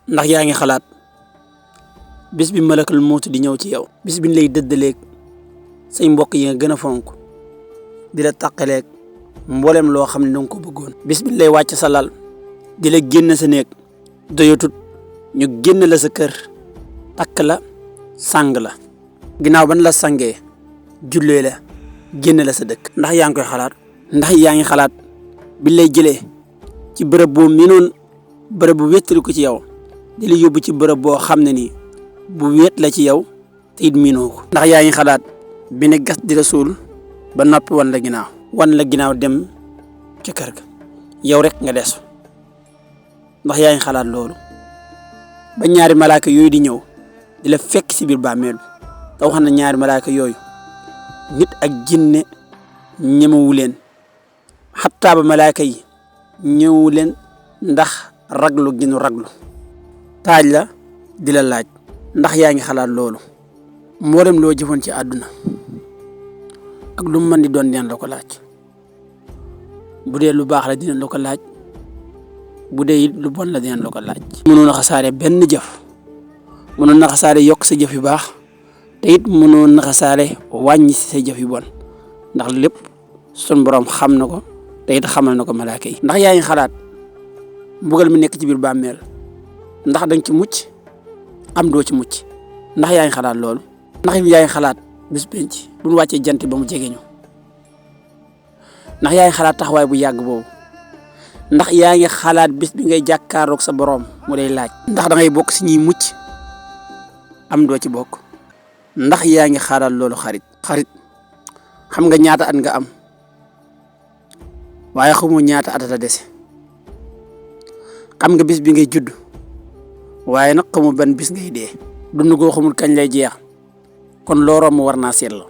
ndax yaa ngi xalaat bis bi malakal mawt di ñëw ci yow. bis bi ñu lay dëddaleeg say mbokk yi nga gën a fonk di la taqaleeg mboolem loo xam ne danga ko bëggoon. bis bi ñu lay wàcc sa lal di la génn sa néeg doyatut ñu génn la sa kër takk la sàng la ginnaaw ban la sangee jullee la génn la sa dëkk. ndax yaa ngi koy xalaat. ndax yaa ngi xalaat bi lay jëlee ci bërëb boo miinoon bërëb bu wéttali ko ci yow di la yóbbu ci bërëb boo xam ne nii bu wéet la ci yow te it miinoo ko. ndax yaa ngi xalaat bi ne gas di la suul ba noppi wan la ginnaaw dem ca kër ga yow rek nga des ndax yaa ngi xalaat loolu ba ñaari malaaka yooyu di ñëw di la fekk si biir bàmmeel bi te wax na ñaari malaaka yooyu nit ak jinne ñemewu leen xattaa ba malaaka yi ñëwu leen ndax raglu gi nu raglu taaj la di la laaj ndax yaa ngi xalaat loolu. mboolem loo jëfoon ci àdduna ak lu mu mën di doon dinañ la ko laaj bu dee lu baax la dinañ la ko laaj bu dee it lu bon la dinañ la ko laaj. mënoon a xasaare benn jëf mënoon na xasaare yokk sa jëf yu baax te it mënoon na xasaare wàññi si sa jëf yu bon ndax lépp sun borom xam na ko te it xamal na ko malaaka yi. ndax yaa ngi xalaat mbugal mi nekk ci biir bàmmeel ndax danga ci mucc am doo ci mucc ndax yaa ngi xalaat loolu. ndax yaa ngi xalaat bis penc bu ñu wàccee jant ba mu jege ñu ndax yaa ngi xalaat taxawaay bu yàgg boobu ndax yaa ngi xalaat bis bi ngay jàkkaaroog sa borom mu lay laaj. ndax da ngay bokk si ñuy mucc am doo ci bokk. ndax yaa ngi xalaat loolu xarit xam nga ñaata at nga am waaye xamoo ñaata at la dese xam nga bis bi ngay judd waaye nag xamoo ban bis ngay dee. dund goo xamul kañ lay jeex kon loo romb war naa seet la.